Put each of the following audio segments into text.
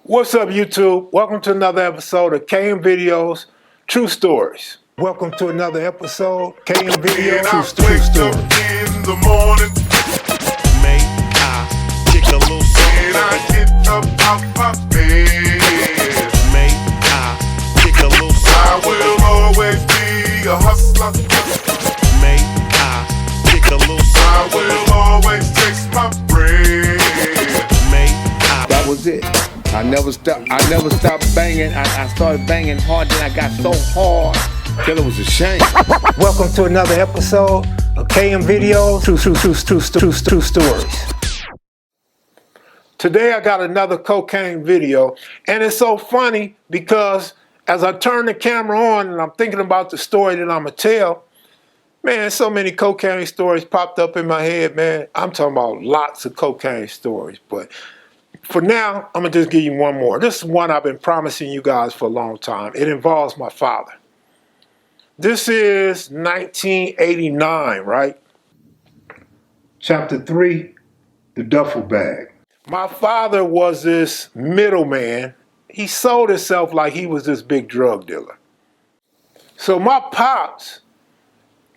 What's up, YouTube? Welcome to another episode of KM Videos, True Stories. Welcome to another episode, KM Videos, True Stories. In the morning, May I kick a little and I something? get up out my bed, May I kick a little I something? will always be a hustler. May I kick a little I something? will always chase my bread. May I That was it. I never stopped banging. I started banging hard, then I got so hard till it was a shame. Welcome to another episode of KM Videos, True Stories. Today I got another cocaine video, and it's so funny because as I turn the camera on and I'm thinking about the story that I'm gonna tell, man, so many cocaine stories popped up in my head, man. I'm talking about lots of cocaine stories, but for now, I'm gonna just give you one more. This is one I've been promising you guys for a long time. It involves my father. This is 1989, right? Chapter 3, the duffel bag. My father was this middleman. He sold himself like he was this big drug dealer. So my pops,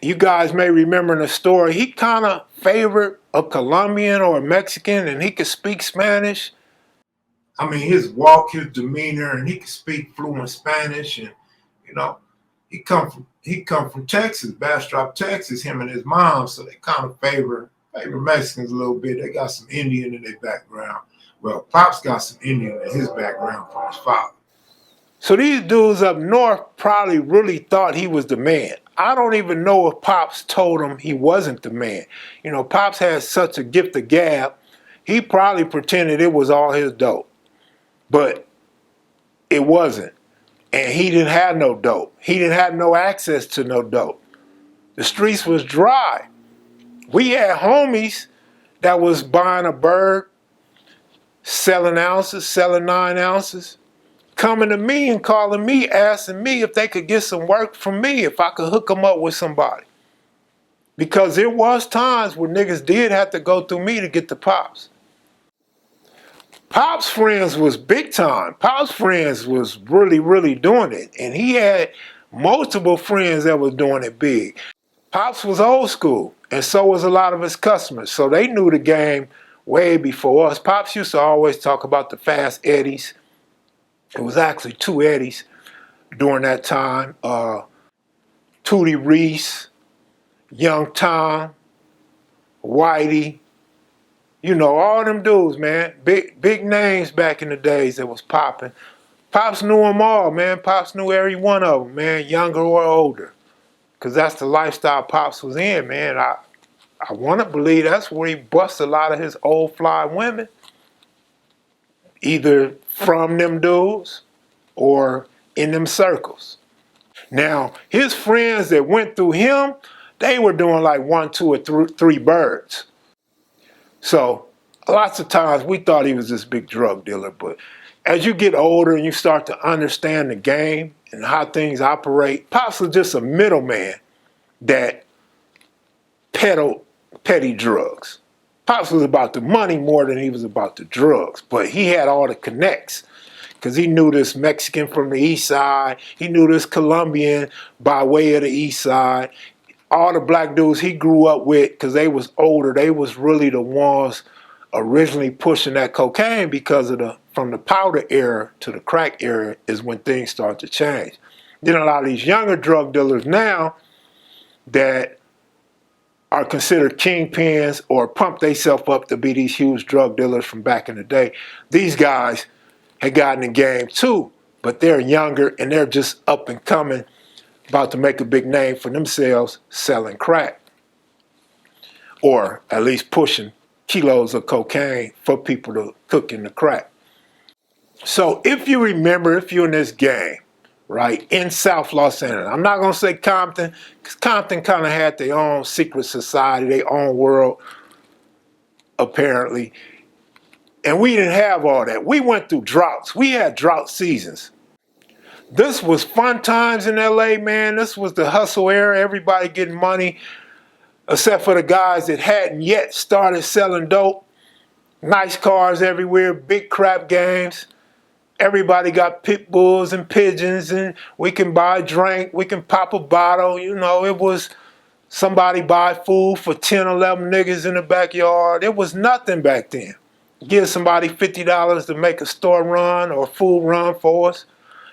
you guys may remember in the story, he kind of favored a Colombian or a Mexican, and he could speak Spanish. I mean, his walk, his demeanor, and he could speak fluent Spanish. And you know, he come from Texas, Bastrop, Texas. Him and his mom, so they kind of favor Mexicans a little bit. They got some Indian in their background. Well, Pops got some Indian in his background from his father. So these dudes up north probably really thought he was the man. I don't even know if Pops told him he wasn't the man. You know, Pops has such a gift of gab. He probably pretended it was all his dope. But it wasn't. And he didn't have no dope. He didn't have no access to no dope. The streets was dry. We had homies that was buying a bird, selling ounces, selling 9 ounces, coming to me and calling me, asking me if they could get some work from me, if I could hook them up with somebody. Because there was times where niggas did have to go through me to get the Pops. Pop's friends was big time. Pop's friends was really doing it. And he had multiple friends that was doing it big. Pops was old school, and so was a lot of his customers. So they knew the game way before us. Pops used to always talk about the Fast Eddies. It was actually 2 Eddies during that time. Tootie Reese, Young Tom, Whitey. You know, all them dudes, man. Big names back in the days that was popping. Pops knew them all, man. Pops knew every one of them, man, younger or older. Because that's the lifestyle Pops was in, man. I want to believe that's where he busted a lot of his old fly women. Either from them dudes or in them circles. Now, his friends that went through him, they were doing like 1, 2, or 3 birds. So lots of times we thought he was this big drug dealer, but as you get older and you start to understand the game and how things operate, Pops was just a middleman that peddled petty drugs. Pops was about the money more than he was about the drugs, but he had all the connects because he knew this Mexican from the east side, he knew this Colombian by way of the east side. All the black dudes he grew up with, because they was older, they was really the ones originally pushing that cocaine because of from the powder era to the crack era is when things start to change. Then a lot of these younger drug dealers now that are considered kingpins or pump themselves up to be these huge drug dealers from back in the day, these guys had gotten in the game too, but they're younger and they're just up and coming, about to make a big name for themselves selling crack, or at least pushing kilos of cocaine for people to cook in the crack. So if you remember, if you're in this game, right, in South Los Angeles, I'm not going to say Compton, because Compton kind of had their own secret society, their own world, apparently. And we didn't have all that. We went through droughts. We had drought seasons. This was fun times in LA, man. This was the hustle era, everybody getting money, except for the guys that hadn't yet started selling dope. Nice cars everywhere, big crap games. Everybody got pit bulls and pigeons, and we can buy a drink, we can pop a bottle. You know, it was somebody buy food for 10, 11 niggas in the backyard. It was nothing back then. Give somebody $50 to make a store run or a food run for us.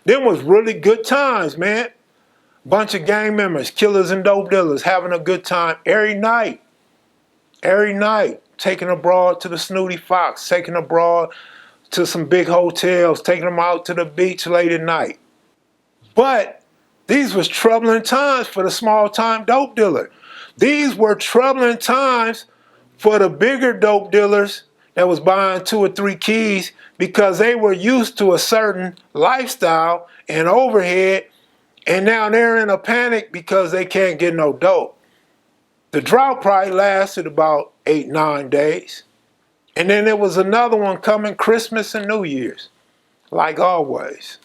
Them was really good times, man. Bunch of gang members, killers and dope dealers, having a good time every night. Every night. Taking abroad to the Snooty Fox, taking abroad to some big hotels, taking them out to the beach late at night. But these was troubling times for the small-time dope dealer. These were troubling times for the bigger dope dealers that was buying 2 or 3 keys because they were used to a certain lifestyle and overhead, and now they're in a panic because they can't get no dope. The drought probably lasted about 8, 9 days. And then there was another one coming Christmas and New Year's, like always.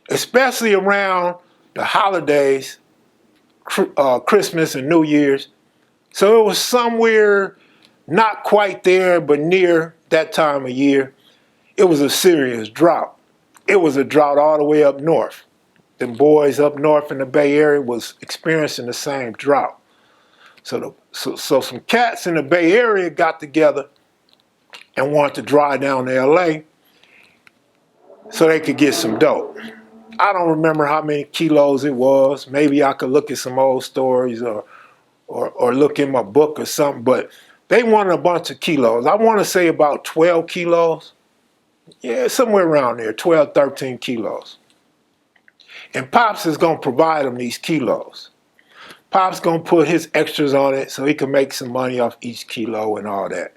Especially around the holidays, Christmas and New Year's. So it was somewhere not quite there, but near that time of year. It was a serious drought. It was a drought all the way up north. Them boys up north in the Bay Area was experiencing the same drought. So some cats in the Bay Area got together and wanted to drive down to LA so they could get some dope. I don't remember how many kilos it was. Maybe I could look at some old stories or look in my book or something, but they wanted a bunch of kilos. I want to say about 12 kilos. Yeah, somewhere around there, 12, 13 kilos. And Pops is going to provide them these kilos. Pop's going to put his extras on it so he can make some money off each kilo and all that.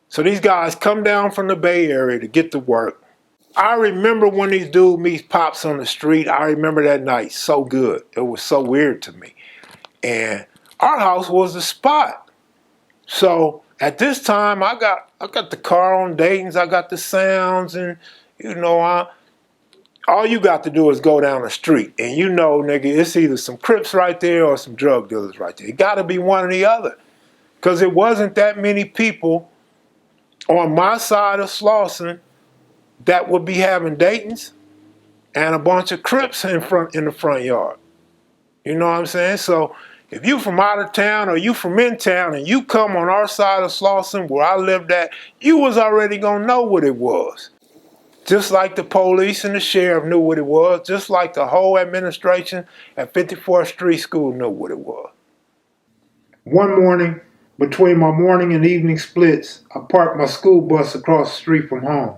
So these guys come down from the Bay Area to get to work. I remember when these dudes meet Pops on the street. I remember that night so good. It was so weird to me. And our house was the spot. So at this time, I got the car on Dayton's. I got the sounds, and you know, all you got to do is go down the street, and you know, nigga, it's either some Crips right there or some drug dealers right there. It got to be one or the other, because it wasn't that many people on my side of Slauson that would be having Dayton's and a bunch of Crips in the front yard. You know what I'm saying? So if you from out of town or you from in town and you come on our side of Slauson where I lived at, you was already gonna know what it was. Just like the police and the sheriff knew what it was, just like the whole administration at 54th Street School knew what it was. One morning, between my morning and evening splits, I parked my school bus across the street from home,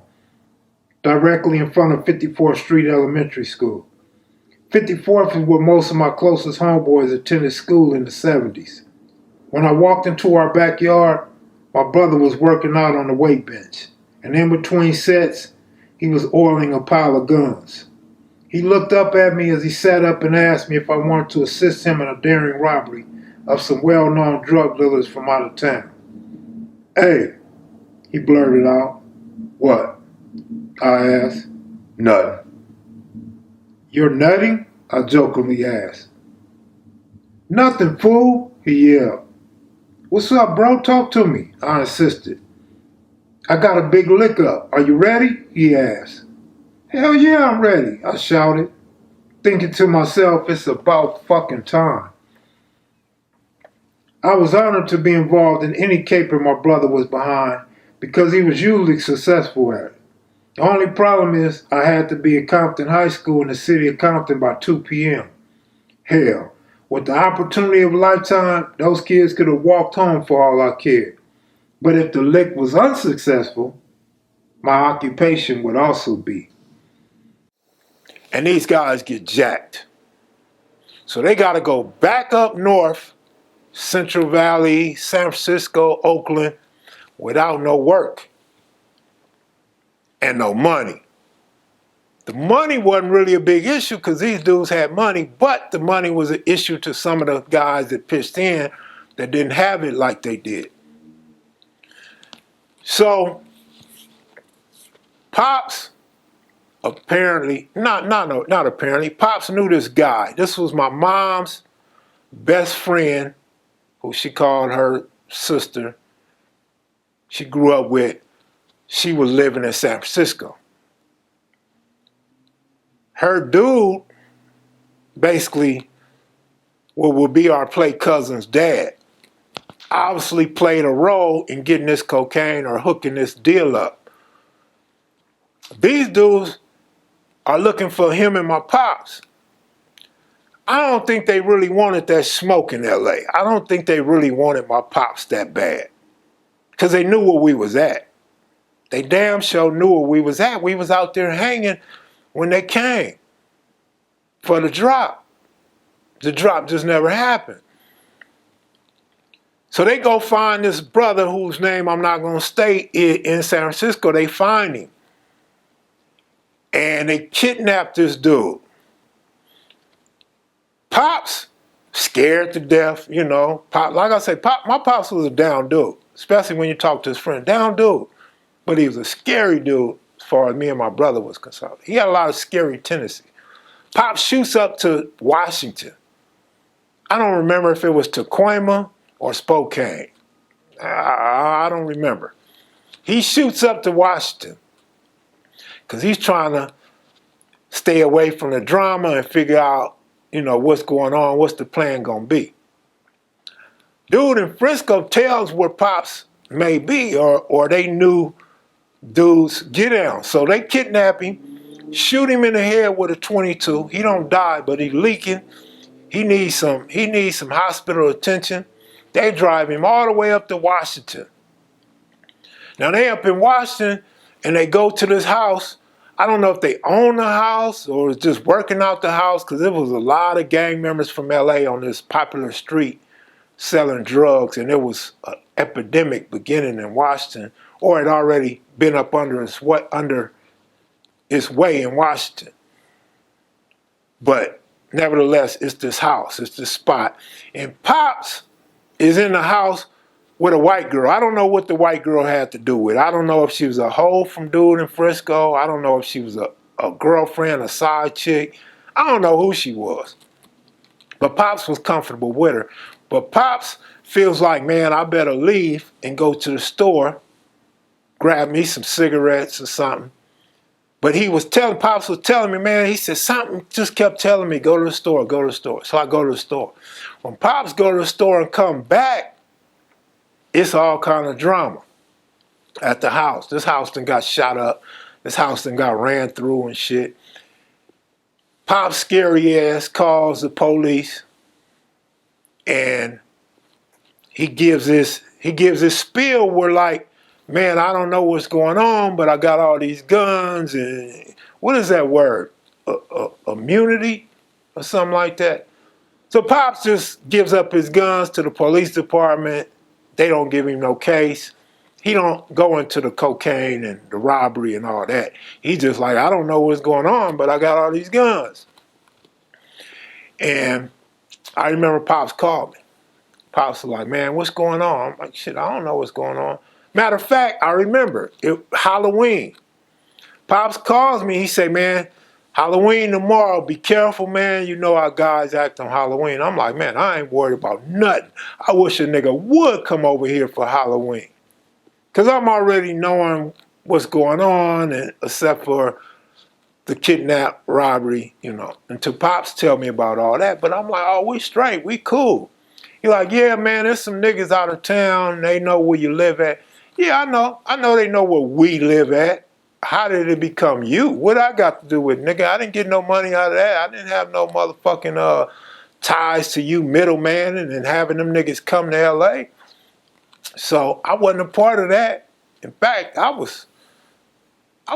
directly in front of 54th Street Elementary School. 54th is where most of my closest homeboys attended school in the 70s. When I walked into our backyard, my brother was working out on the weight bench, and in between sets, he was oiling a pile of guns. He looked up at me as he sat up and asked me if I wanted to assist him in a daring robbery of some well-known drug dealers from out of town. "Hey," he blurted out. "What?" I asked. "Nothing." "You're nutting?" I jokingly asked. "Nothing, fool," he yelled. "What's up, bro? Talk to me," I insisted. "I got a big lick up. Are you ready?" he asked. "Hell yeah, I'm ready," I shouted, thinking to myself, it's about fucking time. I was honored to be involved in any caper my brother was behind because he was usually successful at it. The only problem is I had to be at Compton High School in the city of Compton by 2 p.m. Hell, with the opportunity of a lifetime, those kids could have walked home for all I cared. But if the lick was unsuccessful, my occupation would also be. And these guys get jacked. So they got to go back up north, Central Valley, San Francisco, Oakland, without no work and no money. The money wasn't really a big issue because these dudes had money, but the money was an issue to some of the guys that pitched in that didn't have it like they did. So, Pops apparently, not apparently, Pops knew this guy. This was my mom's best friend, who she called her sister. She grew up with. She was living in San Francisco. her dude basically would be our play cousin's dad. Obviously played a role in getting this cocaine or hooking this deal up. These dudes are looking for him and my pops. I don't think they really wanted that smoke in LA. I don't think they really wanted my pops that bad. Because they knew where we was at. They damn sure knew where we was at. We was out there hanging when they came for the drop. The drop just never happened. So they go find this brother whose name I'm not going to state in San Francisco. They find him. And they kidnapped this dude. Pops, scared to death, you know. Pop, like I say, my pops was a down dude, especially when you talk to his friend. Down dude. But he was a scary dude as far as me and my brother was concerned. He had a lot of scary tendencies. Pop shoots up to Washington. I don't remember if it was Tacoma or Spokane. I don't remember. He shoots up to Washington because he's trying to stay away from the drama and figure out, you know, what's going on, what's the plan gonna be. Dude in Frisco tells where Pops may be, or they knew dude's get down. So they kidnap him, shoot him in the head with a .22. He don't die, but he's leaking. He needs some hospital attention. They drive him all the way up to Washington. Now they up in Washington and they go to this house. I don't know if they own the house or is just working out the house, because there was a lot of gang members from LA on this popular street selling drugs, and there was an epidemic beginning in Washington, or had already been up under its way in Washington. But nevertheless, it's this house, it's this spot. And Pops is in the house with a white girl. I don't know what the white girl had to do with it. I don't know if she was a hoe from dude in Frisco. I don't know if she was a girlfriend, a side chick. I don't know who she was. But Pops was comfortable with her. But Pops feels like, man, I better leave and go to the store, grab me some cigarettes or something. But Pops was telling me, man, he said something just kept telling me, go to the store, go to the store. So I go to the store. When Pops go to the store and come back, it's all kind of drama at the house. This house done got shot up. This house done got ran through and shit. Pop's scary ass calls the police, and he gives this spiel where, like, man, I don't know what's going on, but I got all these guns and what is that word? Immunity or something like that. So Pops just gives up his guns to the police department. They don't give him no case. He don't go into the cocaine and the robbery and all that. He just like, I don't know what's going on, but I got all these guns. And I remember Pops called me. Pops was like, man, what's going on? I'm like, shit, I don't know what's going on. Matter of fact, I remember, Halloween. Pops calls me, he say, man, Halloween tomorrow, be careful, man. You know how guys act on Halloween. I'm like, man, I ain't worried about nothing. I wish a nigga would come over here for Halloween. Because I'm already knowing what's going on, and except for the kidnap, robbery, you know. Until Pops tell me about all that. But I'm like, oh, we straight, we cool. He like, yeah, man, there's some niggas out of town. They know where you live at. Yeah, I know they know where we live at. How did it become you? What I got to do with it, nigga? I didn't get no money out of that. I didn't have no motherfucking ties to you, middleman, and having them niggas come to LA. So I wasn't a part of that. In fact, I was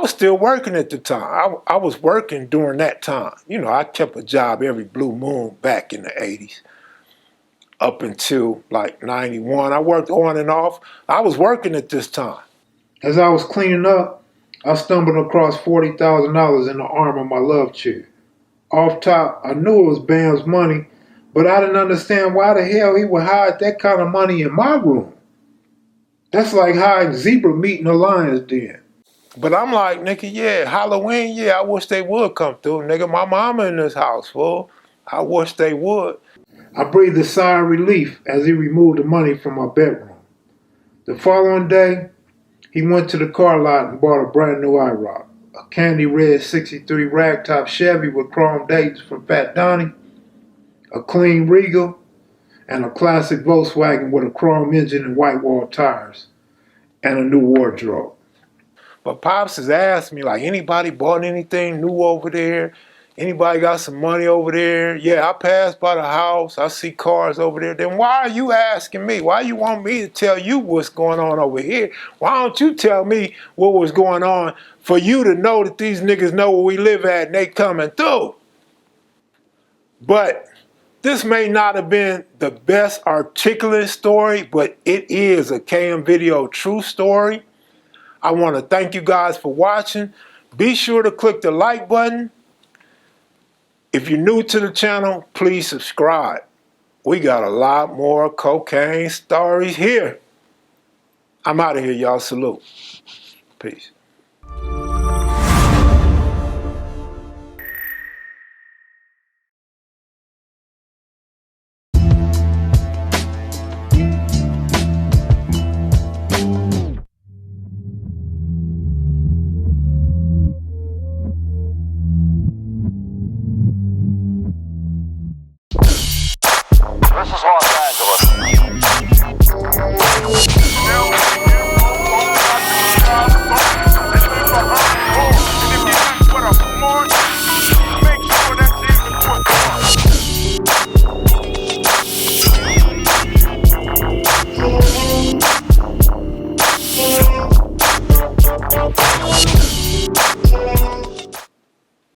still working at the time. I was working during that time. You know, I kept a job every blue moon back in the 80s. Up until like 91. I worked on and off. I was working at this time. As I was cleaning up, I stumbled across $40,000 in the arm of my love chair. Off top, I knew it was Bam's money, but I didn't understand why the hell he would hide that kind of money in my room. That's like hiding zebra meat in a lion's den. But I'm like, nigga, yeah, Halloween, yeah, I wish they would come through. Nigga, my mama in this house, fool. I wish they would. I breathed a sigh of relief as he removed the money from my bedroom. The following day, he went to the car lot and bought a brand new IROC, a candy red 63 ragtop Chevy with chrome dates from Fat Donnie, a clean Regal, and a classic Volkswagen with a chrome engine and white wall tires, and a new wardrobe. But Pops has asked me, like, anybody bought anything new over there? Anybody got some money over there? Yeah, I passed by the house. I see cars over there. Then why are you asking me? Why you want me to tell you what's going on over here? Why don't you tell me what was going on for you to know that these niggas know where we live at and they coming through? But this may not have been the best articulate story, but it is a KM Video true story. I want to thank you guys for watching. Be sure to click the like button. If you're new to the channel, please subscribe. We got a lot more cocaine stories here. I'm out of here, y'all. Salute. Peace.